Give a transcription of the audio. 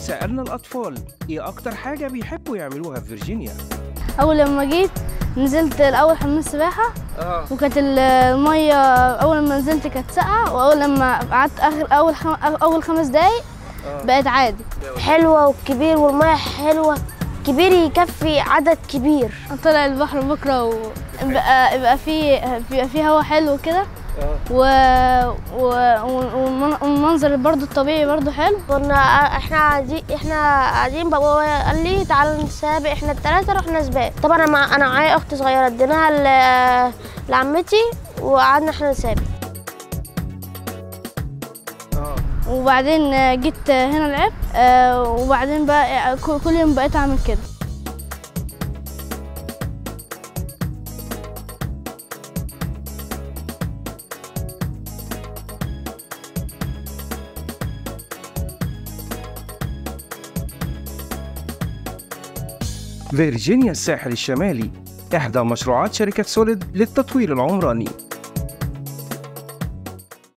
سألنا الأطفال إيه أكتر حاجة بيحبوا يعملوها في فيرجينيا. أول لما جيت نزلت الأول حمام سباحة وكانت المية أول ما نزلت كانت ساقعة، وأول لما قعدت أول 5 دقايق بقت عادي. حلوة وكبير والمية حلوة كبير يكفي عدد كبير. طلع البحر بكرة وبقى فيه هوا حلو كده والمنظر برضو الطبيعي برضو حلو. كنا احنا قاعدين بابا قال لي تعالوا نسابق، احنا ال3 رحنا سباق. طبعا انا معايا اختي صغيره اديناها لعمتي وقعدنا احنا نسابق. وبعدين جيت هنا لعبت وبعدين بقى كل يوم بقيت اعمل كده. فيرجينيا الساحل الشمالي إحدى مشروعات شركة سوليد للتطوير العمراني.